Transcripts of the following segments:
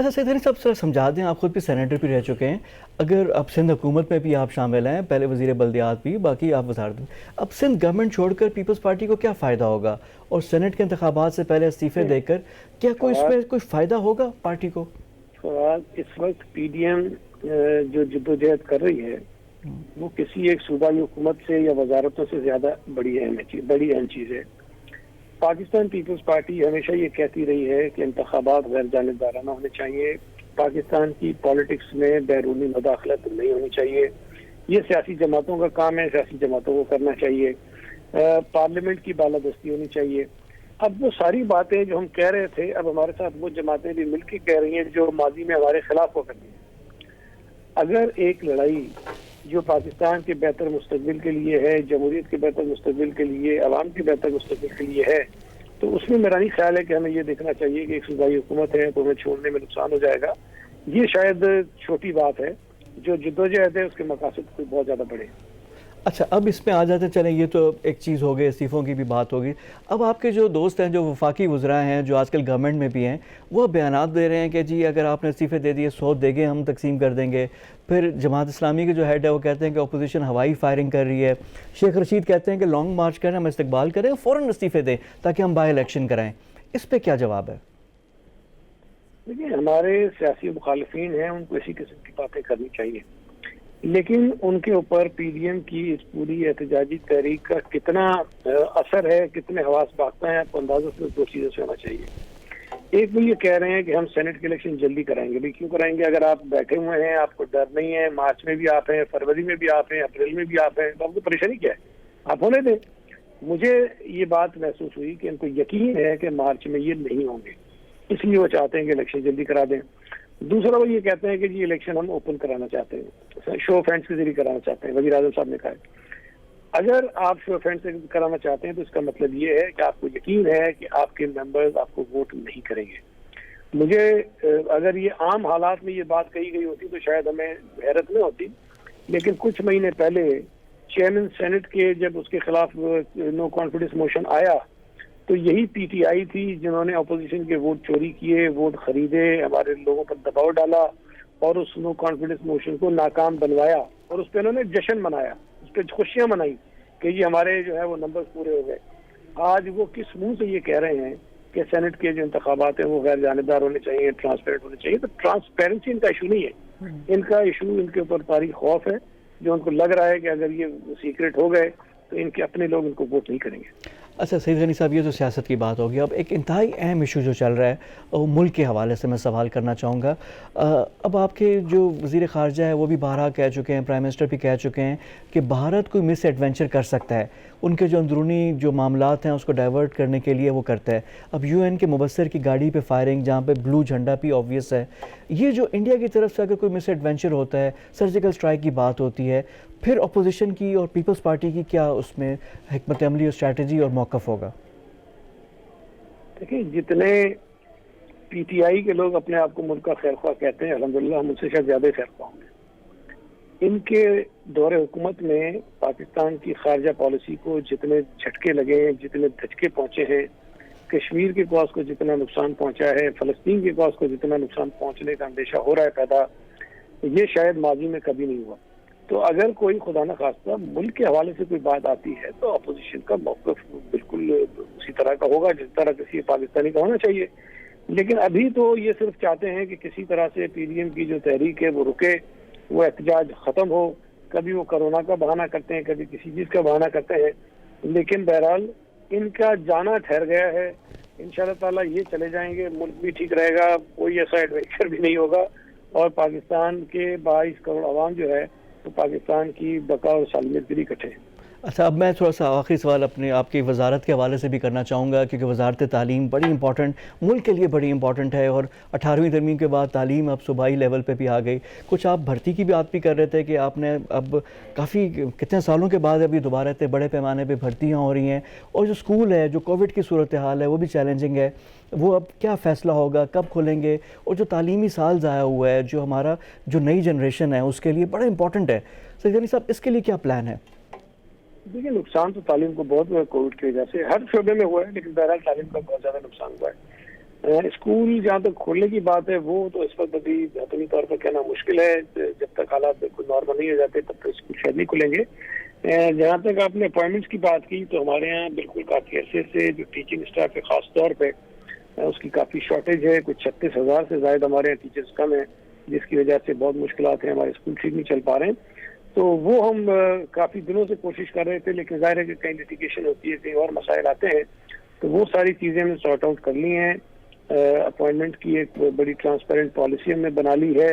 اچھا سیدھری صاحب سر سمجھا دیں، آپ خود بھی سینیٹر بھی رہ چکے ہیں، اگر اب سندھ حکومت میں بھی آپ شامل ہیں، پہلے وزیر بلدیات بھی، باقی آپ وزارت، اب سندھ گورنمنٹ چھوڑ کر پیپلز پارٹی کو کیا فائدہ ہوگا؟ اور سینٹ کے انتخابات سے پہلے استعفے دے کر کیا کوئی اس میں کوئی فائدہ ہوگا پارٹی کو؟ فواد، اس وقت پی ڈی ایم جو جدوجہد کر رہی ہے وہ کسی ایک صوبائی حکومت سے یا وزارتوں سے زیادہ بڑی اہم چیز ہے۔ پاکستان پیپلز پارٹی ہمیشہ یہ کہتی رہی ہے کہ انتخابات غیر جانبدارانہ ہونے چاہیے، پاکستان کی پالیٹکس میں بیرونی مداخلت نہیں ہونی چاہیے، یہ سیاسی جماعتوں کا کام ہے، سیاسی جماعتوں کو کرنا چاہیے، پارلیمنٹ کی بالادستی ہونی چاہیے۔ اب وہ ساری باتیں جو ہم کہہ رہے تھے، اب ہمارے ساتھ وہ جماعتیں بھی مل کے کہہ رہی ہیں جو ماضی میں ہمارے خلاف ہو کرتی ہیں۔ اگر ایک لڑائی جو پاکستان کے بہتر مستقبل کے لیے ہے، جمہوریت کے بہتر مستقبل کے لیے، عوام کے بہتر مستقبل کے لیے ہے، تو اس میں میرا نہیں خیال ہے کہ ہمیں یہ دیکھنا چاہیے کہ ایک صوبائی حکومت ہے تو ہمیں چھوڑنے میں نقصان ہو جائے گا۔ یہ شاید چھوٹی بات ہے، جو جدوجہد ہے اس کے مقاصد کوئی بہت زیادہ بڑے ہیں۔ اچھا اب اس میں آ جاتے چلیں، یہ تو ایک چیز ہو گئی، استعفوں کی بھی بات ہوگی۔ اب آپ کے جو دوست ہیں جو وفاقی وزراء ہیں جو آج کل گورنمنٹ میں بھی ہیں، وہ بیانات دے رہے ہیں کہ جی اگر آپ نے استعفے دے دیے 100 دے گے ہم تقسیم کر دیں گے۔ پھر جماعت اسلامی کے جو ہیڈ ہے وہ کہتے ہیں کہ اپوزیشن ہوائی فائرنگ کر رہی ہے۔ شیخ رشید کہتے ہیں کہ لانگ مارچ کریں، ہم استقبال کریں، فوراً استعفے دیں تاکہ ہم بائی الیکشن کرائیں۔ اس پہ کیا جواب ہے؟ دیکھیے، ہمارے سیاسی مخالفین ہیں، ان کو اسی قسم کی باتیں کرنی چاہیے، لیکن ان کے اوپر پی ڈی ایم کی اس پوری احتجاجی تحریک کا کتنا اثر ہے، کتنے حواس باختہ ہیں، آپ کو اندازہ سے دو چیزوں سے ہونا چاہیے۔ ایک وہ یہ کہہ رہے ہیں کہ ہم سینٹ کے الیکشن جلدی کرائیں گے۔ بھی کیوں کرائیں گے؟ اگر آپ بیٹھے ہوئے ہیں، آپ کو ڈر نہیں ہے، مارچ میں بھی آپ ہیں، فروری میں بھی آپ ہیں، اپریل میں بھی آپ ہیں، تو آپ کو پریشانی کیا ہے؟ آپ ہونے دیں۔ مجھے یہ بات محسوس ہوئی کہ ان کو یقین ہے کہ مارچ میں یہ نہیں ہوں گے، اس لیے وہ چاہتے ہیں کہ الیکشن جلدی کرا دیں۔ دوسرا وہ یہ کہتے ہیں کہ جی الیکشن ہم اوپن کرانا چاہتے ہیں، شو آف ہینڈز کے ذریعے کرانا چاہتے ہیں۔ وزیر اعظم صاحب نے کہا ہے اگر آپ شو آف ہینڈز سے کرانا چاہتے ہیں تو اس کا مطلب یہ ہے کہ آپ کو یقین ہے کہ آپ کے ممبرز آپ کو ووٹ نہیں کریں گے۔ مجھے اگر یہ عام حالات میں یہ بات کہی گئی ہوتی تو شاید ہمیں حیرت نہ ہوتی، لیکن کچھ مہینے پہلے چیئرمین سینٹ کے جب اس کے خلاف نو کانفیڈنس موشن آیا تو یہی پی ٹی آئی تھی جنہوں نے اپوزیشن کے ووٹ چوری کیے، ووٹ خریدے، ہمارے لوگوں پر دباؤ ڈالا اور اس نو کانفیڈنس موشن کو ناکام بنوایا، اور اس پہ انہوں نے جشن منایا، اس پہ خوشیاں منائی کہ یہ ہمارے جو ہے وہ نمبر پورے ہو گئے۔ آج وہ کس منہ سے یہ کہہ رہے ہیں کہ سینٹ کے جو انتخابات ہیں وہ غیر جانبدار ہونے چاہیے، ٹرانسپیرنٹ ہونے چاہیے؟ تو ٹرانسپیرنسی ان کا ایشو نہیں ہے، ان کا ایشو ان کے اوپر تاریخ خوف ہے، جو ان کو لگ رہا ہے کہ اگر یہ سیکرٹ ہو گئے تو ان کے اپنے لوگ ان کو ووٹ نہیں کریں گے۔ اچھا سعید غنی صاحب، یہ تو سیاست کی بات ہوگی، اب ایک انتہائی اہم ایشو جو چل رہا ہے وہ ملک کے حوالے سے میں سوال کرنا چاہوں گا۔ اب آپ کے جو وزیر خارجہ ہے وہ بھی بارہا کہہ چکے ہیں، پرائم منسٹر بھی کہہ چکے ہیں کہ بھارت کوئی مس ایڈونچر کر سکتا ہے، ان کے جو اندرونی جو معاملات ہیں اس کو ڈائیورٹ کرنے کے لیے وہ کرتا ہے۔ اب یو این کے مبصر کی گاڑی پہ فائرنگ، جہاں پہ بلو جھنڈا بھی آبویس ہے، یہ جو انڈیا کی طرف سے اگر کوئی مس ایڈونچر ہوتا ہے، سرجیکل اسٹرائک کی بات ہوتی ہے، پھر اپوزیشن کی اور پیپلز پارٹی کی کیا اس میں حکمت عملی اور اسٹریٹجی اور موقف ہوگا؟ دیکھیں، جتنے پی ٹی آئی کے لوگ اپنے آپ کو ملک کا خیر خواہ کہتے ہیں، الحمدللہ ہم ان سے شاید زیادہ خیر خواہ ہوں گے۔ ان کے دور حکومت میں پاکستان کی خارجہ پالیسی کو جتنے جھٹکے لگے ہیں، جتنے دھچکے پہنچے ہیں، کشمیر کے کاز کو جتنا نقصان پہنچا ہے، فلسطین کے کاز کو جتنا نقصان پہنچنے کا اندیشہ ہو رہا ہے پیدا، یہ شاید ماضی میں کبھی نہیں ہوا۔ تو اگر کوئی خدا نخواستہ ملک کے حوالے سے کوئی بات آتی ہے تو اپوزیشن کا موقف بالکل اسی طرح کا ہوگا جس طرح کسی پاکستانی کا ہونا چاہیے۔ لیکن ابھی تو یہ صرف چاہتے ہیں کہ کسی طرح سے پی ڈی ایم کی جو تحریک ہے وہ رکے، وہ احتجاج ختم ہو۔ کبھی وہ کرونا کا بہانہ کرتے ہیں، کبھی کسی چیز کا بہانہ کرتے ہیں، لیکن بہرحال ان کا جانا ٹھہر گیا ہے۔ انشاءاللہ تعالیٰ یہ چلے جائیں گے، ملک بھی ٹھیک رہے گا، کوئی ایسا ایڈوینچر بھی نہیں ہوگا، اور پاکستان کے 22 کروڑ عوام جو ہے تو پاکستان کی بقا اور سالمیت کے لیے اکٹھے ہیں۔ اچھا اب میں تھوڑا سا آخری سوال اپنے آپ کی وزارت کے حوالے سے بھی کرنا چاہوں گا، کیونکہ وزارت تعلیم بڑی امپورٹنٹ، ملک کے لیے بڑی امپورٹنٹ ہے، اور 18ویں ترمیم کے بعد تعلیم اب صوبائی لیول پہ بھی آ گئی۔ کچھ آپ بھرتی کی بھی بات بھی کر رہے تھے کہ آپ نے اب کافی کتنے سالوں کے بعد ابھی دوبارہ اتنے بڑے پیمانے پہ بھرتیاں ہو رہی ہیں، اور جو اسکول ہے، جو کووڈ کی صورتحال ہے وہ بھی چیلنجنگ ہے، وہ اب کیا فیصلہ ہوگا، کب کھلیں گے، اور جو تعلیمی سال ضائع ہوا ہے، جو ہمارا جو نئی جنریشن ہے اس کے لیے بڑا امپورٹنٹ ہے۔ سعید غنی صاحب، اس کے لیے کیا پلان ہے؟ دیکھیے، نقصان تو تعلیم کو بہت ہوا کووڈ کی وجہ سے، ہر شعبے میں ہوا ہے، لیکن بہرحال تعلیم کا بہت زیادہ نقصان ہوا ہے۔ اسکول جہاں تک کھولنے کی بات ہے وہ تو اس وقت ابھی اپنی طور پر کہنا مشکل ہے. جب تک حالات بالکل نارمل نہیں ہو جاتے تب تک اسکول شاید نہیں کھلیں گے. جہاں تک آپ نے اپوائنٹمنٹس کی بات کی تو ہمارے یہاں بالکل کافی عرصے سے جو ٹیچنگ اسٹاف ہے خاص طور پہ اس کی کافی شارٹیج ہے. کچھ 36,000 سے زائد ہمارے یہاں ٹیچرز کم ہیں جس کی وجہ سے بہت مشکلات ہیں. ہمارے اسکول ٹھیک نہیں چل پا رہے ہیں. تو وہ ہم کافی دنوں سے کوشش کر رہے تھے لیکن ظاہر ہے کہ کہیں لٹیگیشن ہوتی ہے کہیں اور مسائل آتے ہیں. تو وہ ساری چیزیں ہم نے سارٹ آؤٹ کر لی ہیں. اپوائنٹمنٹ کی ایک بڑی ٹرانسپیرنٹ پالیسی ہم نے بنا لی ہے.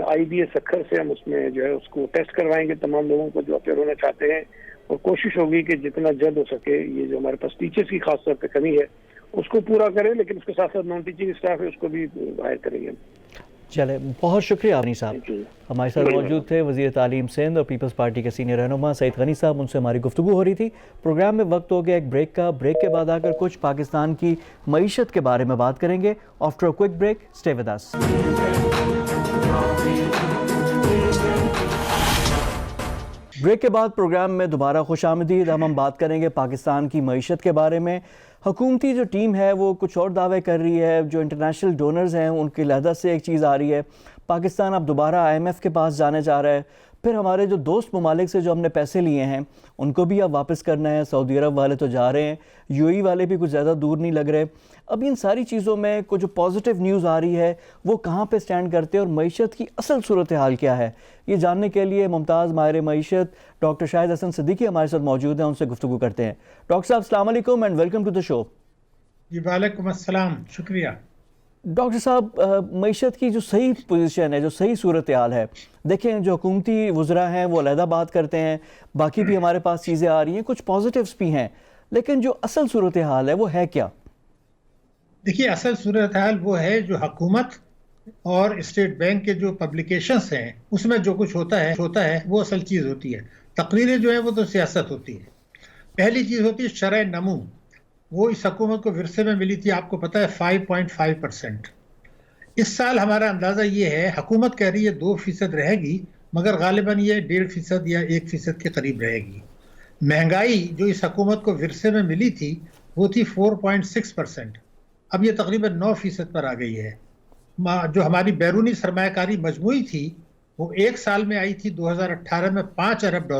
آئی بی ایس اکھر سے ہم اس میں جو ہے اس کو ٹیسٹ کروائیں گے تمام لوگوں کو جو اپیئر ہونا چاہتے ہیں. اور کوشش ہوگی کہ جتنا جلد ہو سکے یہ جو ہمارے پاس ٹیچرز کی خاص طور پہ کمی ہے اس کو پورا کریں. لیکن اس کے ساتھ ساتھ نان ٹیچنگ اسٹاف ہے اس کو بھی ہائر کریں گے. چلے بہت شکریہ غنی صاحب. ہمارے ساتھ موجود تھے وزیر تعلیم سندھ اور پیپلز پارٹی کے سینئر رہنما سعید غنی صاحب. ان سے ہماری گفتگو ہو رہی تھی. پروگرام میں وقت ہو گیا ایک بریک کا. بریک کے بعد آ کر کچھ پاکستان کی معیشت کے بارے میں بات کریں گے. After a quick break stay with us. Break کے بعد پروگرام میں دوبارہ خوش آمدید. ہم بات کریں گے پاکستان کی معیشت کے بارے میں. حکومتی جو ٹیم ہے وہ کچھ اور دعوے کر رہی ہے. جو انٹرنیشنل ڈونرز ہیں ان کی لحاظ سے ایک چیز آ رہی ہے. پاکستان اب دوبارہ IMF کے پاس جانے جا رہا ہے. پھر ہمارے جو دوست ممالک سے جو ہم نے پیسے لیے ہیں ان کو بھی اب واپس کرنا ہے. سعودی عرب والے تو جا رہے ہیں, UAE والے بھی کچھ زیادہ دور نہیں لگ رہے. اب ان ساری چیزوں میں کچھ جو پازیٹیو نیوز آ رہی ہے وہ کہاں پہ سٹینڈ کرتے ہیں اور معیشت کی اصل صورتحال کیا ہے, یہ جاننے کے لیے ممتاز ماہر معیشت ڈاکٹر شاہد حسن صدیقی ہمارے ساتھ موجود ہیں. ان سے گفتگو کرتے ہیں. ڈاکٹر صاحب السلام علیکم اینڈ ویلکم ٹو دا شو. جی وعلیکم السلام, شکریہ. ڈاکٹر صاحب معیشت کی جو صحیح پوزیشن ہے, جو صحیح صورتحال ہے, دیکھیں جو حکومتی وزراء ہیں وہ علیحدہ بات کرتے ہیں, باقی بھی ہمارے پاس چیزیں آ رہی ہیں, کچھ پازیٹیوز بھی ہیں, لیکن جو اصل صورتحال ہے وہ ہے کیا؟ دیکھیے اصل صورتحال وہ ہے جو حکومت اور اسٹیٹ بینک کے جو پبلیکیشنز ہیں اس میں جو کچھ ہوتا ہے وہ اصل چیز ہوتی ہے. تقریریں جو ہیں وہ تو سیاست ہوتی ہے. پہلی چیز ہوتی ہے شرح نمو. وہ اس حکومت کو ورثے میں ملی تھی, آپ کو پتہ ہے 5.5%. اس سال ہمارا اندازہ یہ ہے, حکومت کہہ رہی ہے 2% رہے گی مگر غالباً یہ 1.5% یا 1% کے قریب رہے گی. مہنگائی جو اس حکومت کو ورثے میں ملی تھی وہ تھی 4.6%. اب یہ تقریباً 9% پر آ گئی ہے. جو ہماری بیرونی سرمایہ کاری مجموعی تھی وہ ایک سال میں آئی تھی 2018 میں $5 ارب,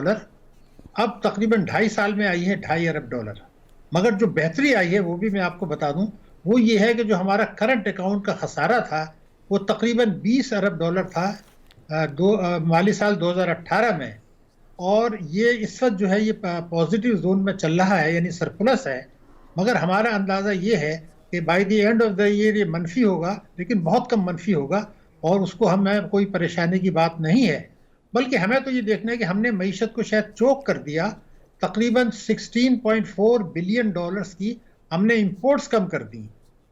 اب تقریباً 2.5 سال میں آئی ہے $2.5 ارب. مگر جو بہتری آئی ہے وہ بھی میں آپ کو بتا دوں, وہ یہ ہے کہ جو ہمارا کرنٹ اکاؤنٹ کا خسارہ تھا وہ تقریباً $20 ارب تھا مالی سال 2018 میں, اور یہ اس وقت جو ہے یہ پازیٹیو زون میں چل رہا ہے, یعنی سرپلس ہے. مگر ہمارا اندازہ یہ ہے کہ by the end of the year یہ منفی ہوگا, لیکن بہت کم منفی ہوگا, اور اس کو ہمیں کوئی پریشانی کی بات نہیں ہے. بلکہ ہمیں تو یہ دیکھنا ہے کہ ہم نے معیشت کو شاید چوک کر دیا. تقریباً $16.4 بلین کی ہم نے امپورٹس کم کر دی.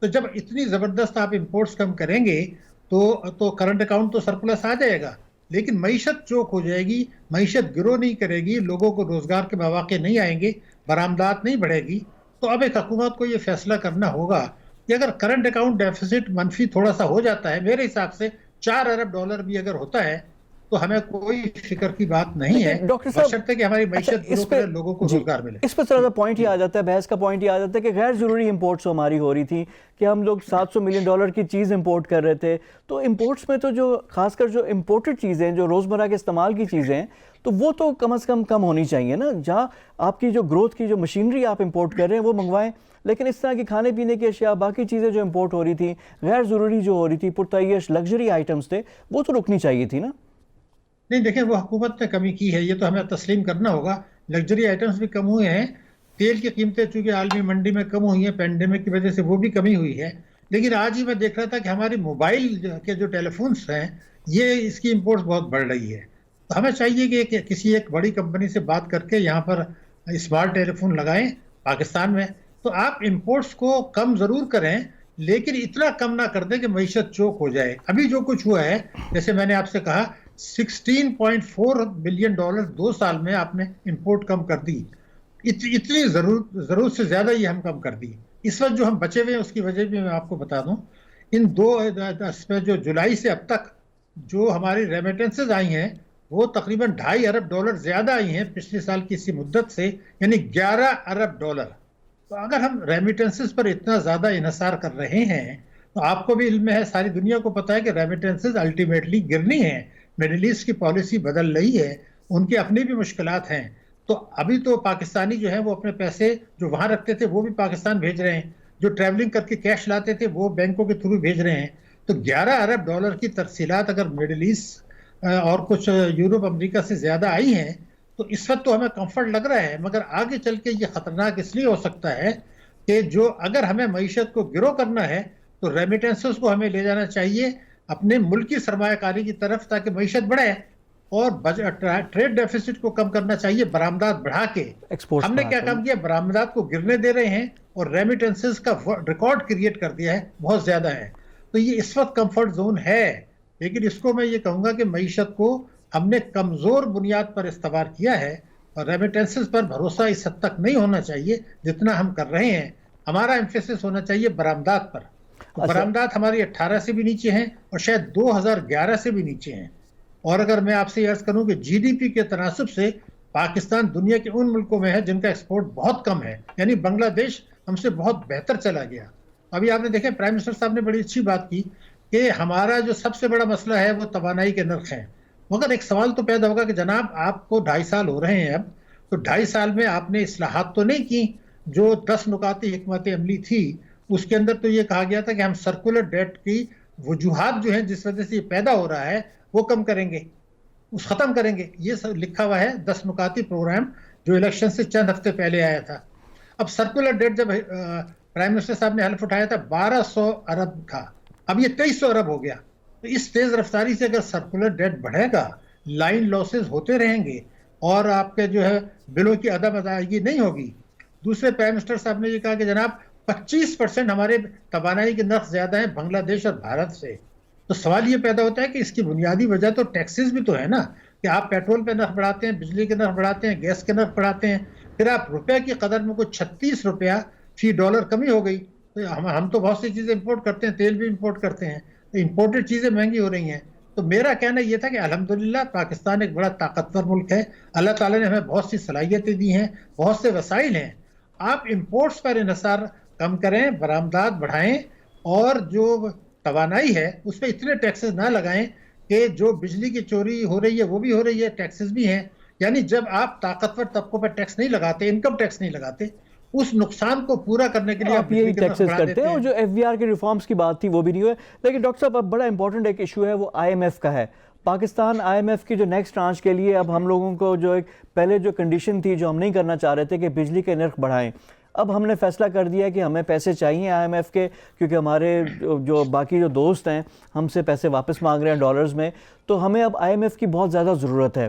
تو جب اتنی زبردست آپ امپورٹس کم کریں گے تو کرنٹ اکاؤنٹ تو سرپلس آ جائے گا, لیکن معیشت چوک ہو جائے گی, معیشت گرو نہیں کرے گی, لوگوں کو روزگار کے مواقع نہیں آئیں گے, برآمدات نہیں بڑھے گی. تو اب ایک حکومت کو یہ فیصلہ کرنا ہوگا کہ اگر کرنٹ اکاؤنٹ ڈیفیسٹ منفی تھوڑا سا ہو جاتا ہے, میرے حساب سے $4 ارب بھی اگر ہوتا ہے تو ہمیں کوئی فکر کی بات نہیں ہے, بشرطے کہ ہماری معیشت گرو کرے, لوگوں کو روزگار ملے. اس پہ ذرا پوائنٹ یہ آ جاتا ہے, بحث کا پوائنٹ یہ آ جاتا ہے کہ غیر ضروری امپورٹس ہماری ہو رہی تھی کہ ہم لوگ $700 ملین کی چیز امپورٹ کر رہے تھے. تو امپورٹس میں تو جو خاص کر جو امپورٹڈ چیزیں, جو روزمرہ کے استعمال کی چیزیں ہیں, تو وہ تو کم از کم ہونی چاہیے نا. جہاں آپ کی جو گروتھ کی جو مشینری آپ امپورٹ کر رہے ہیں وہ منگوائیں, لیکن اس طرح کی کھانے پینے کی اشیاء, باقی چیزیں جو امپورٹ ہو رہی تھیں, غیر ضروری جو ہو رہی تھی, پرتعیش لگژری آئٹمس تھے, وہ تو رکنی چاہیے تھی نا. نہیں دیکھیں, وہ حکومت نے کمی کی ہے, یہ تو ہمیں تسلیم کرنا ہوگا. لگژری آئٹمس بھی کم ہوئے ہیں, تیل کی قیمتیں چونکہ عالمی منڈی میں کم ہوئی ہیں پینڈیمک کی وجہ سے, وہ بھی کمی ہوئی ہے. لیکن آج ہی میں دیکھ رہا تھا کہ ہماری موبائل کے جو ٹیلی فونس ہیں یہ اس کی امپورٹس بہت بڑھ رہی ہے. تو ہمیں چاہیے کہ کسی ایک بڑی کمپنی سے بات کر کے یہاں پر اسمارٹ ٹیلی فون لگائیں پاکستان میں. تو آپ امپورٹس کو کم ضرور کریں, لیکن اتنا کم نہ کر دیں کہ معیشت چوک ہو جائے. ابھی جو کچھ ہوا ہے, جیسے میں نے آپ سے کہا, $16.4 بلین 2 سال میں آپ نے امپورٹ کم کر دی. اتنی ضرورت سے زیادہ یہ ہم کم کر دی. اس وقت جو ہم بچے ہوئے ہیں اس کی وجہ بھی میں آپ کو بتا دوں, ان جو جولائی سے اب تک جو ہماری ریمیٹنسز آئی ہیں وہ تقریباً $2.5 ارب زیادہ آئی ہیں پچھلے سال کی اسی مدت سے, یعنی $11 ارب. تو اگر ہم ریمیٹنسز پر اتنا زیادہ انحصار کر رہے ہیں تو آپ کو بھی علم ہے، ساری دنیا کو پتا ہے کہ ریمیٹنسز الٹیمیٹلی گرنی ہیں. مڈل ایسٹ کی پالیسی بدل رہی ہے، ان کی اپنی بھی مشکلات ہیں. تو ابھی تو پاکستانی جو ہیں وہ اپنے پیسے جو وہاں رکھتے تھے وہ بھی پاکستان بھیج رہے ہیں، جو ٹریولنگ کر کے کیش لاتے تھے وہ بینکوں کے تھرو بھیج رہے ہیں. تو 11 ارب ڈالر کی ترسیلات اگر مڈل ایسٹ اور کچھ یورپ امریکہ سے زیادہ آئی ہیں تو اس وقت تو ہمیں کمفرٹ لگ رہا ہے، مگر آگے چل کے یہ خطرناک اس لیے ہو سکتا ہے کہ جو اگر ہمیں معیشت کو گرو کرنا ہے تو ریمیٹنسز کو ہمیں لے جانا چاہیے اپنے ملکی سرمایہ کاری کی طرف تاکہ معیشت بڑھے، اور ٹریڈ ڈیفیسٹ کو کم کرنا چاہیے برآمدات بڑھا کے. ہم نے کیا کام کیا؟ برآمدات کو گرنے دے رہے ہیں اور ریمیٹنسز کا ریکارڈ کریٹ کر دیا ہے، بہت زیادہ ہے. تو یہ اس وقت کمفرٹ زون ہے، لیکن اس کو میں یہ کہوں گا کہ معیشت کو ہم نے کمزور بنیاد پر استوار کیا ہے اور ریمیٹنسز پر بھروسہ اس حد تک نہیں ہونا چاہیے جتنا ہم کر رہے ہیں. ہمارا ایمفیسس ہونا چاہیے برآمدات پر. برآمدات ہماری 18 سے بھی نیچے ہیں اور شاید 2011 سے بھی نیچے ہیں. اور اگر میں آپ سے عرض کروں کہ جی ڈی پی کے تناسب سے پاکستان دنیا کے ان ملکوں میں ہے جن کا ایکسپورٹ بہت کم ہے، یعنی بنگلہ دیش ہم سے بہت بہتر چلا گیا. ابھی آپ نے دیکھیں پرائم منسٹر صاحب نے بڑی اچھی بات کی کہ ہمارا جو سب سے بڑا مسئلہ ہے وہ توانائی کے نرخ ہیں. مگر ایک سوال تو پیدا ہوگا کہ جناب آپ کو 2.5 سال ہو رہے ہیں اب، تو 2.5 سال میں آپ نے اصلاحات تو نہیں کی. جو 10 نکاتی حکمت عملی تھی اس کے اندر تو یہ کہا گیا تھا کہ ہم سرکولر ڈیٹ کی وجوہات جو ہیں جس وجہ سے یہ پیدا ہو رہا ہے وہ کم کریں گے، اس ختم کریں گے. یہ لکھا ہوا ہے 10 نکاتی پروگرام جو الیکشن سے چند ہفتے پہلے آیا تھا. اب سرکولر ڈیٹ جب پرائم منسٹر صاحب نے حلف اٹھایا تھا 1200 ارب تھا، اب یہ 2300 ارب ہو گیا. تو اس تیز رفتاری سے اگر سرکولر ڈیٹ بڑھے گا، لائن لاسز ہوتے رہیں گے اور آپ کے جو ہے بلوں کی عدم ادائیگی نہیں ہوگی. دوسرے پرائم منسٹر صاحب نے یہ کہا کہ جناب 25% ہمارے توانائی کے نرخ زیادہ ہیں بنگلہ دیش اور بھارت سے. تو سوال یہ پیدا ہوتا ہے کہ اس کی بنیادی وجہ تو ٹیکسز بھی تو ہے نا، کہ آپ پیٹرول پہ نرخ بڑھاتے ہیں، بجلی کے نرخ بڑھاتے ہیں، گیس کے نرخ بڑھاتے ہیں، پھر آپ روپے کی قدر میں کوئی 36 روپیہ فی ڈالر کمی ہو گئی. تو ہم تو بہت سی چیزیں امپورٹ کرتے ہیں، تیل بھی امپورٹ کرتے ہیں، تو امپورٹڈ چیزیں مہنگی ہو رہی ہیں. تو میرا کہنا یہ تھا کہ الحمدللہ پاکستان ایک بڑا طاقتور ملک ہے، اللہ تعالیٰ نے ہمیں بہت سی صلاحیتیں دی ہیں، بہت سے وسائل ہیں. آپ امپورٹس پر انحصار کم کریں، برآمدات بڑھائیں، اور جو توانائی ہے اس پہ اتنے ٹیکسز نہ لگائیں کہ جو بجلی کی چوری ہو رہی ہے وہ بھی ہو رہی ہے، ٹیکسز بھی ہیں. یعنی جب آپ طاقتور طبقوں پر ٹیکس نہیں لگاتے، انکم ٹیکس نہیں لگاتے، اس نقصان کو پورا کرنے کے لیے آپ یہی ٹیکسز کرتے ہیں. اور جو ایف بی آر کے ریفارمز کی بات تھی وہ بھی نہیں ہوئے. لیکن ڈاکٹر صاحب اب بڑا امپورٹنٹ ایک ایشو ہے، وہ آئی ایم ایف کا ہے. پاکستان آئی ایم ایف کی جو نیکسٹ ٹرانچ کے لیے اب ہم لوگوں کو جو ایک پہلے جو کنڈیشن تھی جو ہم نہیں کرنا چاہ رہے تھے کہ بجلی کے نرخ بڑھائیں، اب ہم نے فیصلہ کر دیا کہ ہمیں پیسے چاہیے آئی ایم ایف کے، کیونکہ ہمارے جو باقی جو دوست ہیں ہم سے پیسے واپس مانگ رہے ہیں ڈالرز میں، تو ہمیں اب آئی ایم ایف کی بہت زیادہ ضرورت ہے.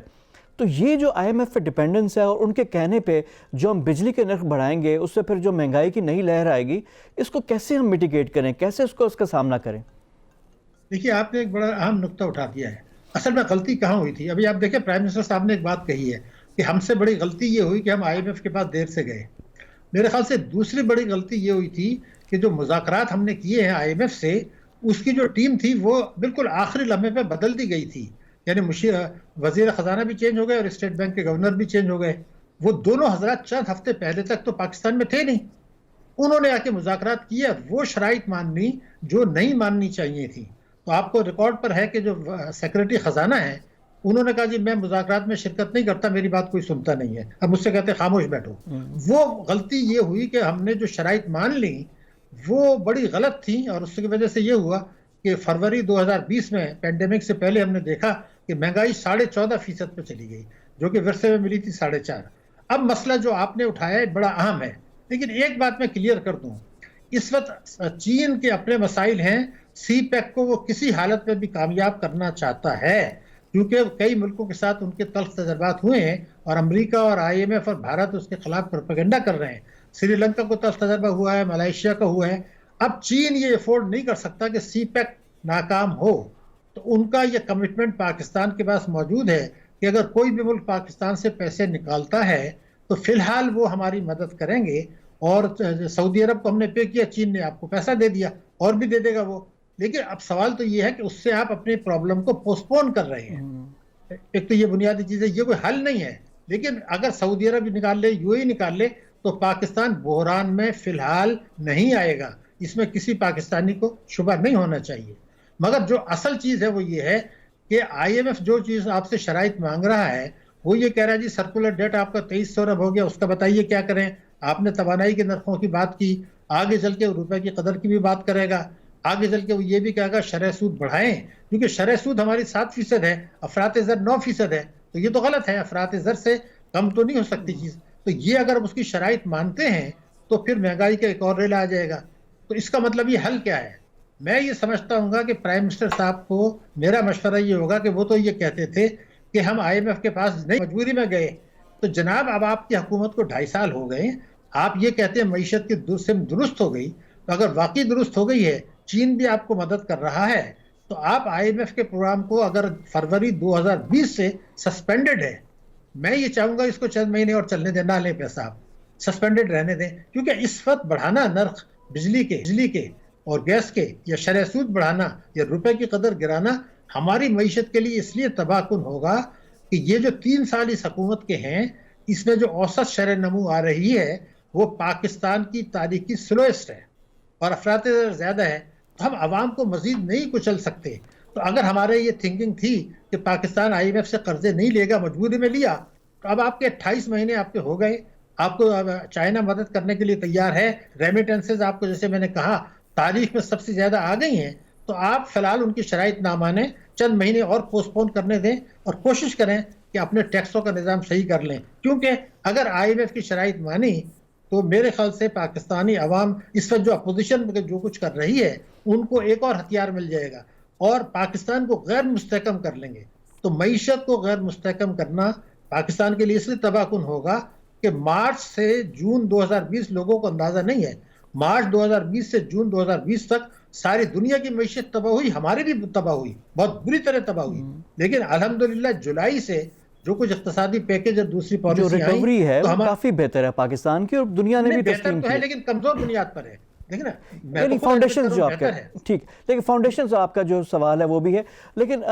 تو یہ جو آئی ایم ایف پہ ڈپینڈنس ہے اور ان کے کہنے پہ جو ہم بجلی کے نرخ بڑھائیں گے اس سے پھر جو مہنگائی کی نئی لہر آئے گی، اس کو کیسے ہم میٹیگیٹ کریں، کیسے اس کا سامنا کریں؟ دیکھیے آپ نے ایک بڑا اہم نقطہ اٹھا دیا ہے. اصل میں غلطی کہاں ہوئی تھی؟ ابھی آپ دیکھیں پرائم منسٹر صاحب نے ایک بات کہی ہے کہ ہم سے بڑی غلطی یہ ہوئی کہ ہم آئی ایم ایف کے پاس دیر سے گئے. میرے خیال سے دوسری بڑی غلطی یہ ہوئی تھی کہ جو مذاکرات ہم نے کیے ہیں آئی ایم ایف سے، اس کی جو ٹیم تھی وہ بالکل آخری لمحے پہ بدل دی گئی تھی. یعنی وزیر خزانہ بھی چینج ہو گئے اور اسٹیٹ بینک کے گورنر بھی چینج ہو گئے. وہ دونوں حضرات چند ہفتے پہلے تک تو پاکستان میں تھے نہیں. انہوں نے آ کے مذاکرات کیے، وہ شرائط ماننی جو نہیں ماننی چاہیے تھی. تو آپ کو ریکارڈ پر ہے کہ جو سیکرٹری خزانہ ہیں انہوں نے کہا جی میں مذاکرات میں شرکت نہیں کرتا، میری بات کوئی سنتا نہیں ہے. اب مجھ سے کہتے خاموش بیٹھو. وہ غلطی یہ ہوئی کہ ہم نے جو شرائط مان لی وہ بڑی غلط تھی، اور اس کی وجہ سے یہ ہوا کہ فروری 2020 میں پینڈیمک سے پہلے ہم نے دیکھا کہ مہنگائی 14.5% پہ چلی گئی، جو کہ ورثے میں ملی تھی 4.5. اب مسئلہ جو آپ نے اٹھایا ہے بڑا اہم ہے، لیکن ایک بات میں کلیئر کر دوں، اس وقت چین کے اپنے مسائل ہیں. سی پیک کو وہ کسی حالت میں بھی کامیاب کرنا چاہتا ہے، کیونکہ کئی ملکوں کے ساتھ ان کے تلخ تجربات ہوئے ہیں اور امریکہ اور آئی ایم ایف اور بھارت اس کے خلاف پروپیگنڈا کر رہے ہیں. سری لنکا کو تلخ تجربہ ہوا ہے، ملائیشیا کا ہوا ہے. اب چین یہ افورڈ نہیں کر سکتا کہ سی پیک ناکام ہو. تو ان کا یہ کمٹمنٹ پاکستان کے پاس موجود ہے کہ اگر کوئی بھی ملک پاکستان سے پیسے نکالتا ہے تو فی الحال وہ ہماری مدد کریں گے. اور سعودی عرب کو ہم نے پے کیا، چین نے آپ کو پیسہ دے دیا اور بھی دے دے گا وہ. لیکن اب سوال تو یہ ہے کہ اس سے آپ اپنی پرابلم کو پوسٹ پون کر رہے ہیں. ایک تو یہ بنیادی چیز ہے، یہ کوئی حل نہیں ہے. لیکن اگر سعودی عرب نکال لے، یو اے ای نکال لے، تو پاکستان بحران میں فی الحال نہیں آئے گا، اس میں کسی پاکستانی کو شبہ نہیں ہونا چاہیے۔ مگر جو اصل چیز ہے وہ یہ ہے کہ آئی ایم ایف جو چیز آپ سے شرائط مانگ رہا ہے وہ یہ کہہ رہا ہے جی سرکولر ڈیٹ آپ کا 2300 ارب ہو گیا، اس کا بتائیے کیا کریں۔ آپ نے توانائی کے نرخوں کی بات کی، آگے چل کے روپے کی قدر کی بھی بات کرے گا، آگے چل کے وہ یہ بھی کہے گا شرح سود بڑھائیں، کیونکہ شرح سود ہماری 7% ہے، افراط زر 9% ہے، تو یہ تو غلط ہے، افراط زر سے کم تو نہیں ہو سکتی چیز۔ تو یہ اگر اس کی شرائط مانتے ہیں تو پھر مہنگائی کا ایک اور ریل آ جائے گا۔ تو اس کا مطلب یہ حل کیا ہے؟ میں یہ سمجھتا ہوں گا کہ پرائم منسٹر صاحب کو میرا مشورہ یہ ہوگا کہ وہ تو یہ کہتے تھے کہ ہم آئی ایم ایف کے پاس نہیں مجبوری میں گئے، تو جناب اب آپ کی حکومت کو 2.5 سال ہو گئے، آپ یہ کہتے ہیں معیشت کی درست ہو گئی، تو اگر واقعی درست ہو گئی ہے، چین بھی آپ کو مدد کر رہا ہے، تو آپ آئی ایم ایف کے پروگرام کو اگر فروری 2020 سے سسپینڈڈ ہے، میں یہ چاہوں گا اس کو چند مہینے اور چلنے دیں، نہ لیں پیسہ، آپ سسپینڈڈ رہنے دیں، کیونکہ اس وقت بڑھانا نرخ بجلی کے اور گیس کے، یا شرح سود بڑھانا یا روپے کی قدر گرانا ہماری معیشت کے لیے اس لیے تباہ کن ہوگا کہ یہ جو 3 سال اس حکومت کے ہیں، اس میں جو اوسط شرح نمو آ رہی ہے وہ پاکستان کی تاریخ کی سلوئسٹ ہے اور افراط زر زیادہ ہے، تو ہم عوام کو مزید نہیں کچل سکتے۔ تو اگر ہمارے یہ تھنکنگ تھی کہ پاکستان آئی ایم ایف سے قرضے نہیں لے گا، مجبوری میں لیا، تو اب آپ کے 28 مہینے آپ کے ہو گئے، آپ کو چائنا مدد کرنے کے لیے تیار ہے، ریمیٹنسز آپ کو جیسے میں نے کہا تاریخ میں سب سے زیادہ آ گئی ہیں، تو آپ فی الحال ان کی شرائط نہ مانیں، چند مہینے اور پوسٹ پون کرنے دیں اور کوشش کریں کہ اپنے ٹیکسوں کا نظام صحیح کر لیں، کیونکہ اگر آئی ایم ایف کی شرائط مانی تو میرے خیال سے پاکستانی عوام اس وقت جو اپوزیشن جو کچھ کر رہی ہے ان کو ایک اور ہتھیار مل جائے گا اور پاکستان کو غیر مستحکم کر لیں گے۔ تو معیشت کو غیر مستحکم کرنا پاکستان کے لیے اس لیے تباہ کن ہوگا کہ مارچ سے جون 2020 لوگوں کو اندازہ نہیں ہے، مارچ 2020 سے جون 2020 تک ساری دنیا کی معیشت تباہ ہوئی، ہماری بھی تباہ ہوئی، بہت بری طرح تباہ ہوئی، لیکن الحمدللہ جولائی سے جو کچھ اقتصادی پیکج اور دوسری جو پالیسی ریکوری ہے تو وہ کافی بہتر ہے پاکستان کی، اور دنیا نے بھی بہتر تسلیم تو ہے کی، لیکن کمزور بنیاد پر ہے، دیکھیں نا، میں یعنی تو خود فاؤنڈیشن ایڈمٹ جو کروں آپ کا بہتر ہے۔ ٹھیک، لیکن فاؤنڈیشن آپ کا جو سوال ہے وہ بھی ہے، لیکن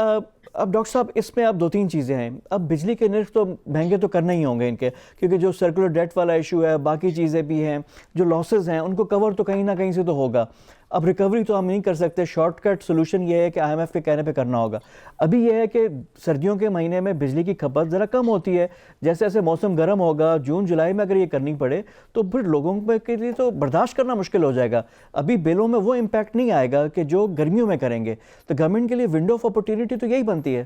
اب ڈاکٹر صاحب اس میں اب 2-3 چیزیں ہیں۔ اب بجلی کے نرخ تو مہنگے تو کرنا ہی ہوں گے ان کے، کیونکہ جو سرکولر ڈیٹ والا ایشو ہے، باقی چیزیں بھی ہیں، جو لاسز ہیں ان کو کور تو کہیں نہ کہیں سے تو ہوگا۔ اب ریکوری تو ہم نہیں کر سکتے، شارٹ کٹ سولوشن یہ ہے کہ آئی ایم ایف کے کہنے پہ کرنا ہوگا۔ ابھی یہ ہے کہ سردیوں کے مہینے میں بجلی کی کھپت ذرا کم ہوتی ہے، جیسے جیسے موسم گرم ہوگا، جون جولائی میں اگر یہ کرنی پڑے تو پھر لوگوں کے لیے تو برداشت کرنا مشکل ہو جائے گا۔ ابھی بلوں میں وہ امپیکٹ نہیں آئے گا کہ جو گرمیوں میں کریں گے، تو گورنمنٹ کے لیے ونڈو آف اپورچونٹی تو یہی بنتی ہے۔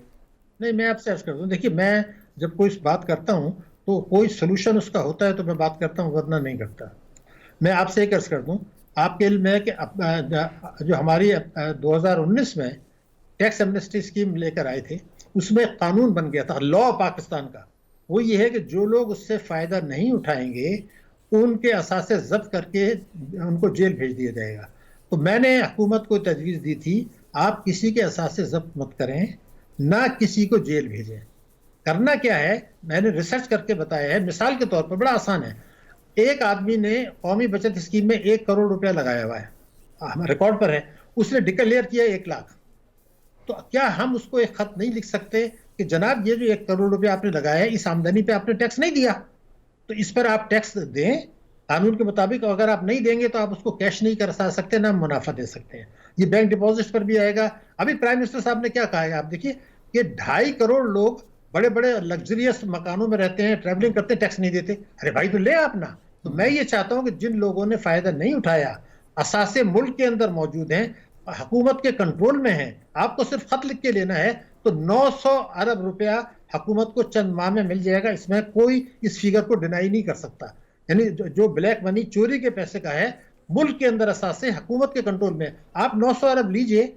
نہیں، میں آپ سے عرض کرتا ہوں، دیکھیے میں جب کوئی بات کرتا ہوں تو کوئی سلوشن اس کا ہوتا ہے تو میں بات کرتا ہوں، ورنہ نہیں کرتا۔ میں آپ سے ایک عرض کر دوں، آپ کے علم ہے کہ جو ہماری 2019 میں ٹیکس ایمنسٹی اسکیم لے کر آئے تھے، اس میں ایک قانون بن گیا تھا، لا پاکستان کا، وہ یہ ہے کہ جو لوگ اس سے فائدہ نہیں اٹھائیں گے ان کے اثاثے ضبط کر کے ان کو جیل بھیج دیا جائے گا۔ تو میں نے حکومت کو تجویز دی تھی آپ کسی کے اثاثے ضبط مت کریں، نہ کسی کو جیل بھیجیں۔ کرنا کیا ہے، میں نے ریسرچ کر کے بتایا ہے، مثال کے طور پر بڑا آسان ہے، ایک آدمی نے قومی بچت اسکیم میں 1 کروڑ روپیہ لگایا ہوا ہے، ریکارڈ پر ہے، اس نے ڈکلیئر کیا 1 لاکھ، تو کیا ہم اس کو ایک خط نہیں لکھ سکتے کہ جناب یہ جو 1 کروڑ روپیہ آپ نے لگایا ہے اس آمدنی پہ آپ نے ٹیکس نہیں دیا، تو اس پر آپ ٹیکس دیں قانون کے مطابق، اگر آپ نہیں دیں گے تو آپ اس کو کیش نہیں کر سکتے، نہ منافع دے سکتے ہیں۔ یہ بینک ڈپازٹ پر بھی آئے گا۔ ابھی پرائم منسٹر صاحب نے کیا کہا ہے، آپ دیکھیے کہ 2.5 کروڑ لوگ بڑے بڑے لگژریس مکانوں میں رہتے ہیں، ٹریولنگ کرتے ہیں، ٹیکس نہیں دیتے۔ ارے بھائی تو لے آپ نا۔ تو میں یہ چاہتا ہوں کہ جن لوگوں نے فائدہ نہیں اٹھایا، اثاثے ملک کے اندر موجود ہیں، حکومت کے کنٹرول میں ہیں، آپ کو صرف خط لکھ کے لینا ہے، تو 900 ارب روپیہ حکومت کو چند ماہ میں مل جائے گا۔ اس میں کوئی اس فگر کو ڈینائی نہیں کر سکتا، یعنی جو بلیک منی چوری کے پیسے کا ہے، ملک کے اندر اثاثے حکومت کے کنٹرول میں، آپ 900 ارب لیجئے،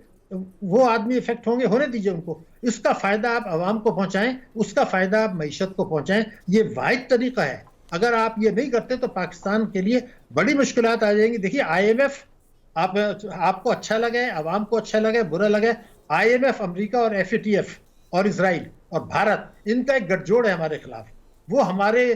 وہ آدمی افیکٹ ہوں گے، ہونے دیجئے ان کو، اس کا فائدہ آپ عوام کو پہنچائیں، اس کا فائدہ آپ معیشت کو پہنچائیں۔ یہ واحد طریقہ ہے، اگر آپ یہ نہیں کرتے تو پاکستان کے لیے بڑی مشکلات آ جائیں گی۔ دیکھیے آئی ایم ایف، آپ کو اچھا لگے، عوام کو اچھا لگے، برا لگے، آئی ایم ایف، امریکہ اور ایف اے ٹی ایف اور اسرائیل اور بھارت، ان کا ایک گٹھ جوڑ ہے ہمارے خلاف۔ وہ ہمارے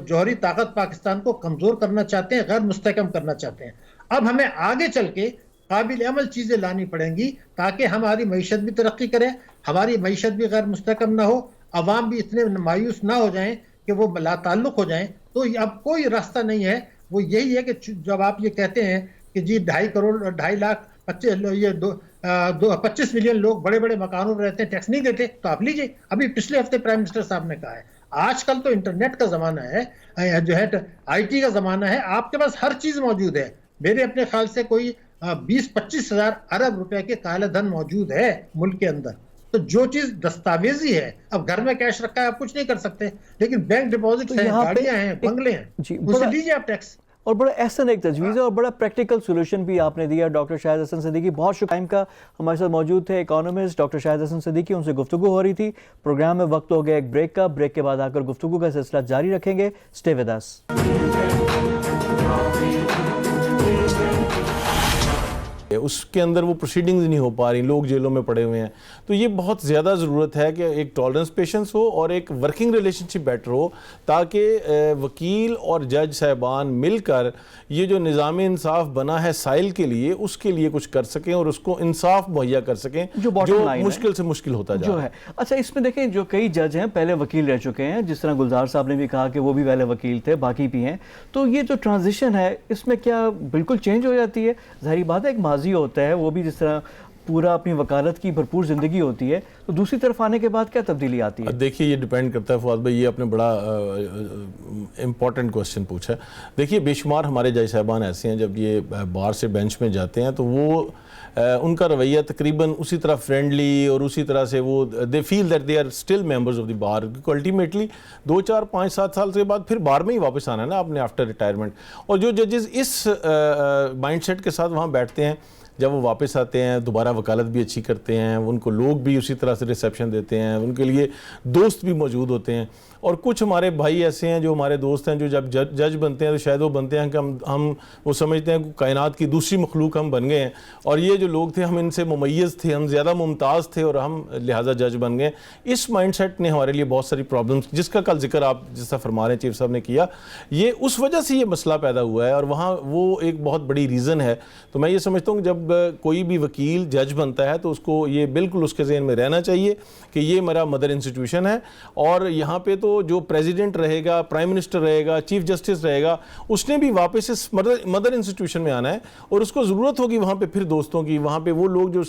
جوہری طاقت پاکستان کو کمزور کرنا چاہتے ہیں، غیر مستحکم کرنا چاہتے ہیں۔ اب ہمیں آگے چل کے قابل عمل چیزیں لانی پڑیں گی تاکہ ہماری معیشت بھی ترقی کرے، ہماری معیشت بھی غیر مستحکم نہ ہو، عوام بھی اتنے مایوس نہ ہو جائیں کہ وہ لا تعلق ہو جائیں، تو اب کوئی راستہ نہیں ہے. وہ یہی ہے کہ جب آپ یہ کہتے ہیں کہ جی 2.5 لاکھ 25 ملین لوگ بڑے بڑے مکانوں میں رہتے ہیں، ٹیکس نہیں دیتے، تو آپ لیجئے. ابھی پچھلے ہفتے پرائم منسٹر صاحب نے کہا ہے آج کل تو انٹرنیٹ کا زمانہ ہے، جو ہے آئی ٹی کا زمانہ ہے، آپ کے پاس ہر چیز موجود ہے. میرے اپنے خیال سے کوئی 20-25 ہزار ارب روپے کے کالے دھن موجود ہے ملک کے اندر. تو جو چیز دستاویزی ہے، اب گھر میں کیش رکھا ہے آپ کچھ نہیں کر سکتے، لیکن بینک ڈپازٹس ہیں، گاڑیاں ہیں، بنگلے ہیں، ان سے لیجئے آپ ٹیکس. اور بڑا احسن ایک تجویز ہے اور بڑا پریکٹیکل سولوشن بھی آپ نے دیا. ڈاکٹر شاہد حسن صدیقی بہت شکریہ. ٹائم کا ہمارے ساتھ موجود تھے اکانومسٹ ڈاکٹر شاہد حسن صدیقی، ان سے گفتگو ہو رہی تھی. پروگرام میں وقت ہو گیا ایک بریک کا. بریک کے بعد آ کر گفتگو کا سلسلہ جاری رکھیں گے. اسٹے ود اس. اس کے اندر وہ پروسیڈنگز نہیں ہو پا رہی، لوگ جیلوں میں پڑے ہوئے ہیں. تو یہ بہت زیادہ ضرورت ہے کہ ایک ٹالرنس پیشنس ہو اور ایک ورکنگ ریلیشن شپ بیٹر ہو، تاکہ وکیل اور جج صاحبان مل کر یہ جو نظام انصاف بنا ہے سائل کے لیے، اس کے لیے کچھ کر سکیں اور اس کو انصاف مہیا کر سکیں جو مشکل سے مشکل ہوتا جا رہا ہے. اچھا، اس میں دیکھیں جو کئی جج ہیں پہلے وکیل رہ چکے ہیں، جس طرح گلزار صاحب نے بھی کہا کہ وہ بھی پہلے وکیل تھے، باقی بھی ہیں. تو یہ جو ٹرانزیشن ہے اس میں کیا بالکل چینج ہو جاتی ہے؟ ظاہری بات ہے ایک ماضی ہوتا ہے، وہ بھی جس طرح پورا اپنی وکالت کی بھرپور زندگی ہوتی ہے، تو دوسری طرف آنے کے بعد کیا تبدیلی آتی ہے؟ دیکھیے یہ ڈیپینڈ کرتا ہے فواد بھائی، یہ آپ نے بڑا امپورٹنٹ کوسچن پوچھا. دیکھیے بے شمار ہمارے جج صاحبان ایسے ہیں جب یہ بار سے بینچ میں جاتے ہیں تو وہ ان کا رویہ تقریباً اسی طرح فرینڈلی اور اسی طرح سے وہ they feel that they are still members of the bar, کیونکہ الٹیمیٹلی 2 4 5 7 سال کے بعد پھر بار میں ہی واپس آنا ہے نا آپ نے آفٹر ریٹائرمنٹ. اور جو ججز اس مائنڈ سیٹ کے ساتھ وہاں بیٹھتے ہیں، جب وہ واپس آتے ہیں دوبارہ وکالت بھی اچھی کرتے ہیں، ان کو لوگ بھی اسی طرح سے ریسیپشن دیتے ہیں، ان کے لیے دوست بھی موجود ہوتے ہیں. اور کچھ ہمارے بھائی ایسے ہیں جو ہمارے دوست ہیں جو جب جج بنتے ہیں تو شاید وہ بنتے ہیں کہ ہم وہ سمجھتے ہیں کہ کائنات کی دوسری مخلوق ہم بن گئے ہیں، اور یہ جو لوگ تھے ہم ان سے ممیز تھے، ہم زیادہ ممتاز تھے اور ہم لہٰذا جج بن گئے. اس مائنڈ سیٹ نے ہمارے لیے بہت ساری پرابلمس، جس کا کل ذکر آپ جس طرح فرما رہے ہیں چیف صاحب نے کیا، یہ اس وجہ سے یہ مسئلہ پیدا ہوا ہے، اور وہاں وہ ایک بہت بڑی ریزن ہے. تو میں یہ سمجھتا ہوں کہ جب کوئی بھی وکیل جج بنتا ہے تو اس کو یہ بالکل اس کے ذہن میں رہنا چاہیے کہ یہ میرا مدر انسٹیٹیوشن ہے، اور یہاں پہ تو جو پریزیڈنٹ رہے گا، پرائم منسٹر رہے گا، چیف جسٹس رہے گا، اس نے بھی واپس اس مدر انسٹیٹیوشن میں آنا ہے، اور اس کو ضرورت ہوگی وہاں پہ پھر دوستوں کی، وہاں پہ وہ لوگ جو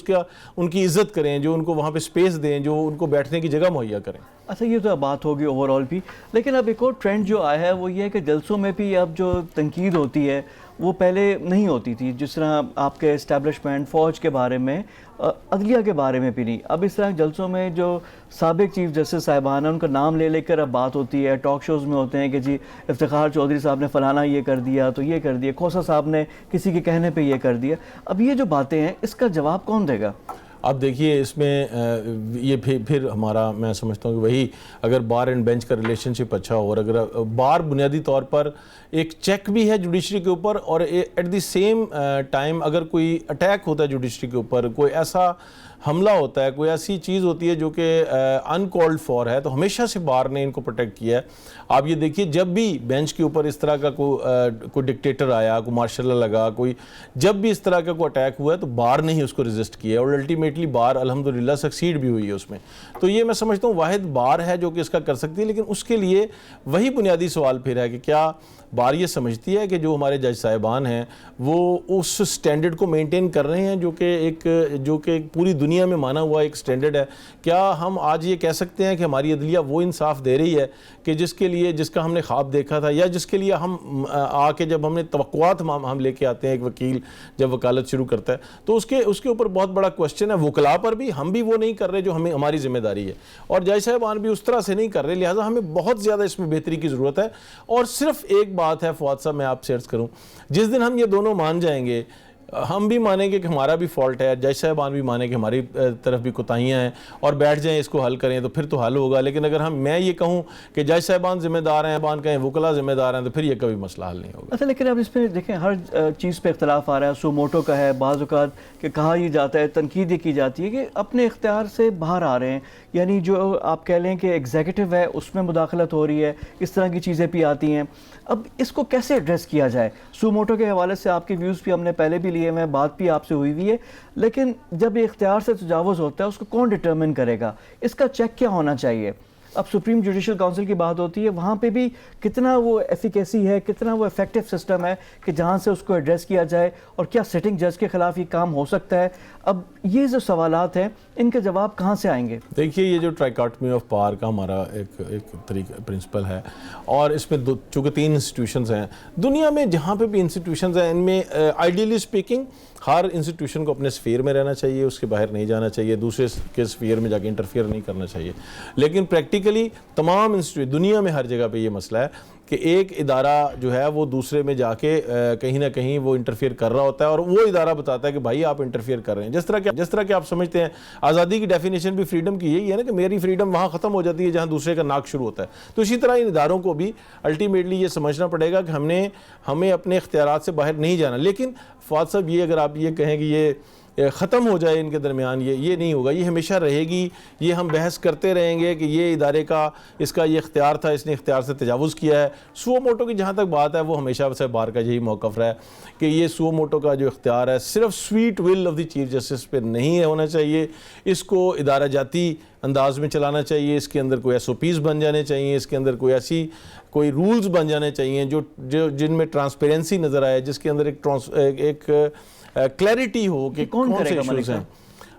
ان کی عزت کریں، جو ان کو وہاں پہ سپیس دیں، جو ان کو بیٹھنے کی جگہ مہیا کریں. اچھا، یہ تو بات ہوگی اوور آل بھی، لیکن اب ایک اور ٹرینڈ جو آیا ہے وہ یہ ہے کہ جلسوں میں بھی اب جو تنقید ہوتی ہے وہ پہلے نہیں ہوتی تھی. جس طرح آپ کے اسٹیبلشمنٹ فوج کے بارے میں، عدلیہ کے بارے میں بھی نہیں، اب اس طرح جلسوں میں جو سابق چیف جسٹس صاحبان ہیں ان کا نام لے کر اب بات ہوتی ہے. ٹاک شوز میں ہوتے ہیں کہ جی افتخار چودھری صاحب نے فلانا یہ کر دیا تو یہ کر دیا، کھوسہ صاحب نے کسی کے کہنے پہ یہ کر دیا. اب یہ جو باتیں ہیں اس کا جواب کون دے گا؟ اب دیکھیے اس میں یہ پھر ہمارا میں سمجھتا ہوں کہ وہی اگر بار اینڈ بینچ کا ریلیشن شپ اچھا ہو، اور اگر بار بنیادی طور پر ایک چیک بھی ہے جوڈیشری کے اوپر، اور ایٹ دی سیم ٹائم اگر کوئی اٹیک ہوتا ہے جوڈیشری کے اوپر، کوئی ایسا حملہ ہوتا ہے، کوئی ایسی چیز ہوتی ہے جو کہ ان کالڈ فار ہے، تو ہمیشہ سے بار نے ان کو پروٹیکٹ کیا ہے. آپ یہ دیکھیے جب بھی بینچ کے اوپر اس طرح کا کوئی ڈکٹیٹر آیا، کوئی مارشل لا لگا، جب بھی اس طرح کا کوئی اٹیک ہوا ہے تو بار نے ہی اس کو ریزسٹ کیا ہے، اور الٹیمیٹلی بار الحمدللہ سکسیڈ بھی ہوئی ہے اس میں. تو یہ میں سمجھتا ہوں واحد بار ہے جو کہ اس کا کر سکتی ہے، لیکن اس کے لیے وہی بنیادی سوال پھر ہے کہ کیا بار یہ سمجھتی ہے کہ جو ہمارے جج صاحبان ہیں وہ اس سٹینڈرڈ کو مینٹین کر رہے ہیں جو کہ پوری دنیا میں مانا ہوا ایک سٹینڈرڈ ہے. کیا ہم آج یہ کہہ سکتے ہیں کہ ہماری عدلیہ وہ انصاف دے رہی ہے کہ جس کا ہم نے خواب دیکھا تھا، یا جس کے لیے ہم آ کے جب ہم نے توقعات ہم لے کے آتے ہیں، ایک وکیل جب وکالت شروع کرتا ہے تو اس کے اوپر بہت بڑا کوسچن ہے. وکلاء پر بھی ہم بھی وہ نہیں کر رہے جو ہماری ذمہ داری ہے، اور جج صاحبان بھی اس طرح سے نہیں کر رہے، لہٰذا ہمیں بہت زیادہ اس میں بہتری کی ضرورت ہے. اور صرف ایک بات ہے فواد صاحب، میں آپ سے عرض کروں، جس دن ہم یہ دونوں مان جائیں گے، ہم بھی مانیں گے کہ ہمارا بھی فالٹ ہے، جج صاحبان بھی مانیں کہ ہماری طرف بھی کوتاہیاں ہیں، اور بیٹھ جائیں اس کو حل کریں، تو پھر تو حل ہوگا. لیکن اگر میں یہ کہوں کہ جج صاحبان ذمہ دار ہیں، کہیں وکلاء ذمہ دار ہیں، تو پھر یہ کبھی مسئلہ حل نہیں ہوگا. اچھا، لیکن اب اس پہ دیکھیں ہر چیز پہ اختلاف آ رہا ہے. سو موٹو کا ہے، بعض اوقات کہ کہا یہ جاتا ہے، تنقید یہ کی جاتی ہے کہ اپنے اختیار سے باہر آ رہے ہیں، یعنی جو آپ کہہ لیں کہ ایگزیکٹو ہے اس میں مداخلت ہو رہی ہے، اس طرح کی چیزیں بھی آتی ہیں. اب اس کو کیسے ایڈریس کیا جائے؟ سو موٹو کے حوالے سے آپ کے ویوز بھی ہم نے پہلے بھی لیے ہوئے ہیں، بات بھی آپ سے ہوئی ہے، لیکن جب یہ اختیار سے تجاوز ہوتا ہے اس کو کون ڈٹرمن کرے گا؟ اس کا چیک کیا ہونا چاہیے؟ اب سپریم جوڈیشل کونسل کی بات ہوتی ہے، وہاں پہ بھی کتنا وہ ایفیکیسی ہے، کتنا وہ افیکٹو سسٹم ہے کہ جہاں سے اس کو ایڈریس کیا جائے، اور کیا سٹنگ جج کے خلاف یہ کام ہو سکتا ہے؟ اب یہ جو سوالات ہیں ان کے جواب کہاں سے آئیں گے؟ دیکھیے یہ جو ٹرائیکاٹمی آف پاور کا ہمارا ایک طریقہ پرنسپل ہے، اور اس میں چونکہ 3 انسٹیٹیوشنز ہیں دنیا میں، جہاں پہ بھی انسٹیٹیوشنز ہیں ان میں آئیڈیلی اسپیکنگ ہر انسٹیٹیوشن کو اپنے سفیر میں رہنا چاہیے، اس کے باہر نہیں جانا چاہیے، دوسرے کے سفیر میں جا کے انٹرفیئر نہیں کرنا چاہیے. لیکن پریکٹیکلی تمام دنیا میں ہر جگہ پہ یہ مسئلہ ہے کہ ایک ادارہ جو ہے وہ دوسرے میں جا کے کہیں نہ کہیں وہ انٹرفیئر کر رہا ہوتا ہے، اور وہ ادارہ بتاتا ہے کہ بھائی آپ انٹرفیئر کر رہے ہیں. جس طرح کہ آپ سمجھتے ہیں آزادی کی ڈیفینیشن بھی فریڈم کی یہی ہے نا کہ میری فریڈم وہاں ختم ہو جاتی ہے جہاں دوسرے کا ناک شروع ہوتا ہے. تو اسی طرح ان اداروں کو بھی الٹیمیٹلی یہ سمجھنا پڑے گا کہ ہمیں اپنے اختیارات سے باہر نہیں جانا. لیکن فواد صاحب یہ اگر آپ یہ کہیں کہ یہ ختم ہو جائے ان کے درمیان، یہ نہیں ہوگا، یہ ہمیشہ رہے گی. یہ ہم بحث کرتے رہیں گے کہ یہ ادارے کا اس کا یہ اختیار تھا، اس نے اختیار سے تجاوز کیا ہے. سو موٹو کی جہاں تک بات ہے وہ ہمیشہ سے بار کا یہی موقف رہا ہے کہ یہ سو موٹو کا جو اختیار ہے صرف sweet will of the chief justice پہ نہیں ہونا چاہیے، اس کو ادارہ جاتی انداز میں چلانا چاہیے. اس کے اندر کوئی SOPs بن جانے چاہیے، اس کے اندر کوئی رولز بن جانے چاہیے جن میں ٹرانسپیرنسی نظر آئے، جس کے اندر ایک کلیئرٹی ہو کہ کون سے ایشوز ہیں.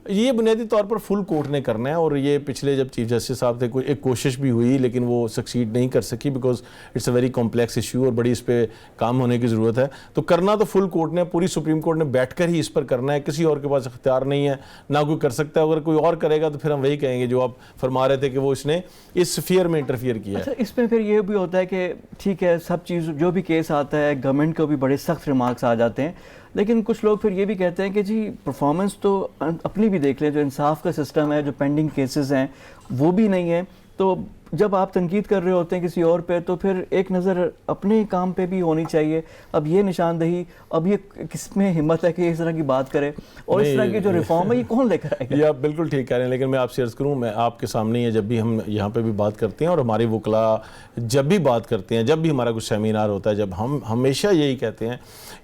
یہ بنیادی طور پر فل کورٹ نے کرنا ہے، اور یہ پچھلے جب چیف جسٹس صاحب تھے ایک کوشش بھی ہوئی لیکن وہ سکسیڈ نہیں کر سکی because it's a very complex issue اور بڑی اس پہ کام ہونے کی ضرورت ہے. تو کرنا تو فل کورٹ نے، پوری سپریم کورٹ نے بیٹھ کر ہی اس پر کرنا ہے. کسی اور کے پاس اختیار نہیں ہے، نہ کوئی کر سکتا ہے. اگر کوئی اور کرے گا تو پھر ہم وہی کہیں گے جو آپ فرما رہے تھے کہ وہ اس نے اس سفیر میں انٹرفیئر کیا ہے. اس میں پھر یہ بھی ہوتا ہے کہ ٹھیک ہے سب چیز جو بھی کیس آتا ہے گورنمنٹ کو بھی بڑے سخت ریمارکس آ جاتے ہیں، لیکن کچھ لوگ پھر یہ بھی کہتے ہیں کہ جی پرفارمنس تو اپنی بھی دیکھ لیں، جو انصاف کا سسٹم ہے، جو پینڈنگ کیسز ہیں وہ بھی نہیں ہے. تو جب آپ تنقید کر رہے ہوتے ہیں کسی اور پہ تو پھر ایک نظر اپنے کام پہ بھی ہونی چاہیے. اب یہ نشاندہی، اب یہ کس میں ہمت ہے کہ اس طرح کی بات کرے، اور اس طرح کی جو ریفارم ہے یہ کون لے کر آئے گا؟ یہ آپ بالکل ٹھیک کہہ رہے ہیں، لیکن میں آپ سے عرض کروں، میں آپ کے سامنے ہی ہے جب بھی ہم یہاں پہ بھی بات کرتے ہیں اور ہماری وکلاء جب بھی بات کرتے ہیں، جب بھی ہمارا کچھ سیمینار ہوتا ہے، جب ہم ہمیشہ یہی کہتے ہیں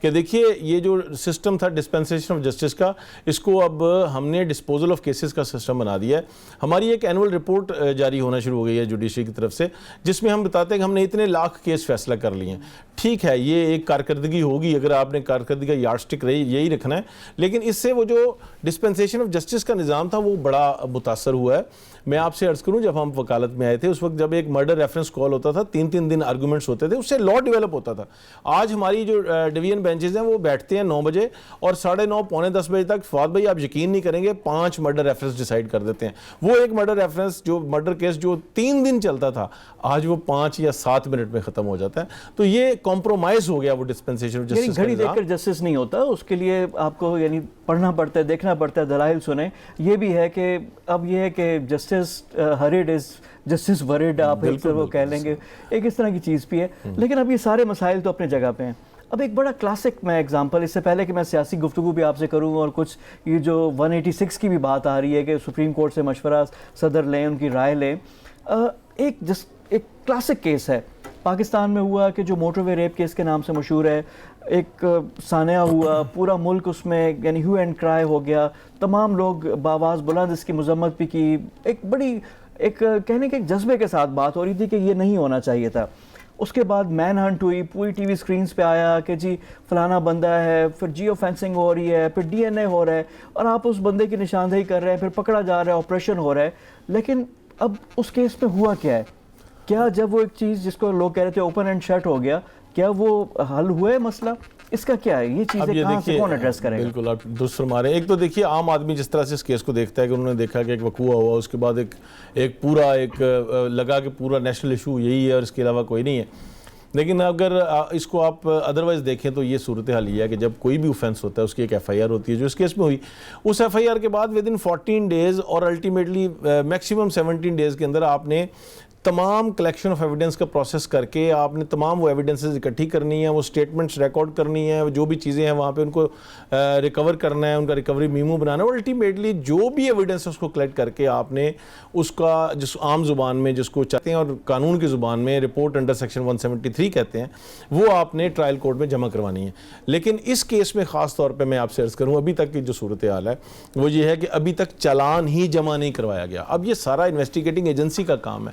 کہ دیکھیے یہ جو سسٹم تھا ڈسپینسیشن آف جسٹس کا، اس کو اب ہم نے ڈسپوزل آف کیسز کا سسٹم بنا دیا ہے. ہماری ایک اینول رپورٹ جاری ہونا شروع ہو گئی ہے جوڈیشری کی طرف سے، جس میں ہم بتاتے ہیں کہ ہم نے اتنے لاکھ کیس فیصلہ کر لیے ہیں. ٹھیک ہے یہ ایک کارکردگی ہوگی اگر آپ نے کارکردگی کا یارڈ سٹک یہی رکھنا ہے، لیکن اس سے وہ جو ڈسپینسیشن آف جسٹس کا نظام تھا وہ بڑا متاثر ہوا ہے. میں آپ سے عرض کروں جب ہم وکالت میں آئے تھے اس وقت جب ایک مرڈر ریفرنس کال ہوتا تھا 3 دن آرگومنٹس ہوتے تھے، اس سے لا ڈیولپ ہوتا تھا. آج ہماری جو ڈویژن بینچز ہیں وہ بیٹھتے ہیں 9 بجے اور 9:30 پونے 10 بجے تک. فواد بھائی آپ یقین نہیں کریں گے 5 مرڈر ریفرنس ڈیسائیڈ کر دیتے ہیں. وہ ایک مرڈر ریفرنس جو مرڈر کیس جو 3 دن چلتا تھا آج وہ 5 یا 7 منٹ میں ختم ہو جاتا ہے. تو یہ کمپرومائز ہو گیا وہ ڈسپینسیشن آف جسٹس. گھڑی دیکھ کر جسٹس نہیں ہوتا، اس کے لیے آپ کو یعنی پڑھنا پڑتا ہے، دیکھنا پڑتا ہے، دلائل سنیں. یہ بھی ہے کہ اب یہ ہے کہ جسٹس ہریڈ از جسٹس ورڈ، آپ وہ کہہ لیں گے، ایک اس طرح کی چیز بھی ہے. لیکن اب یہ سارے مسائل تو اپنے جگہ پہ ہیں. اب ایک بڑا کلاسک میں ایگزامپل، اس سے پہلے کہ میں سیاسی گفتگو بھی آپ سے کروں اور کچھ یہ جو 186 کی بھی بات آ رہی ہے کہ سپریم کورٹ سے مشورہ صدر لیں، ان کی رائے لیں. ایک کلاسک کیس ہے پاکستان میں ہوا کہ جو موٹر وے ریپ کیس کے نام سے مشہور ہے. ایک سانحہ ہوا، پورا ملک اس میں یعنی ہیو اینڈ کرائے ہو گیا، تمام لوگ بآواز بلند اس کی مذمت بھی کی. ایک بڑی کہنے کے ایک جذبے کے ساتھ بات ہو رہی تھی کہ یہ نہیں ہونا چاہیے تھا. اس کے بعد مین ہنٹ ہوئی، پوری ٹی وی سکرینز پہ آیا کہ جی فلانا بندہ ہے، پھر جیو فینسنگ ہو رہی ہے، پھر DNA ہو رہا ہے، اور آپ اس بندے کی نشاندہی کر رہے ہیں، پھر پکڑا جا رہا ہے، آپریشن ہو رہا ہے. لیکن اب اس کیس میں ہوا کیا ہے؟ کیا جب وہ ایک چیز جس کو لوگ کہہ رہے تھے اوپن اینڈ شٹ ہو گیا، کیا وہ حل ہوا ہے مسئلہ؟ اس کا کیا ہے؟ یہ چیزیں کہاں سے کون ایڈریس کرے گا؟ بالکل آپ درست فرما رہے ہیں. ایک تو دیکھیے عام آدمی جس طرح سے اس کیس کو دیکھتا ہے کہ انہوں نے دیکھا کہ ایک وقوع ہوا، اس کے بعد ایک پورا لگا کہ پورا نیشنل ایشو یہی ہے اور اس کے علاوہ کوئی نہیں ہے. لیکن اگر اس کو آپ ادروائز دیکھیں تو یہ صورتحال یہ ہے کہ جب کوئی بھی اوفینس ہوتا ہے اس کی ایک FIR ہوتی ہے جو اس کیس میں ہوئی. اس FIR کے بعد ودن 14 ڈیز اور الٹیمیٹلی میکسیمم 17 ڈیز کے اندر آپ نے تمام کلیکشن آف ایویڈنس کا پروسیس کر کے آپ نے تمام وہ ایویڈنسز اکٹھی کرنی ہیں، وہ اسٹیٹمنٹس ریکارڈ کرنی ہیں، جو بھی چیزیں ہیں وہاں پہ ان کو ریکور کرنا ہے، ان کا ریکوری میمو بنانا ہے. اور الٹیمیٹلی جو بھی ایویڈنس ہے اس کو کلیکٹ کر کے آپ نے اس کا جس عام زبان میں جس کو چاہتے ہیں اور قانون کی زبان میں رپورٹ انڈر سیکشن 173 کہتے ہیں، وہ آپ نے ٹرائل کورٹ میں جمع کروانی ہے. لیکن اس کیس میں خاص طور پہ میں آپ سے عرض کروں ابھی تک کی جو صورتحال ہے وہ یہ ہے کہ ابھی تک چالان ہی جمع نہیں کروایا گیا. اب یہ سارا انویسٹیگیٹنگ ایجنسی کا کام ہے.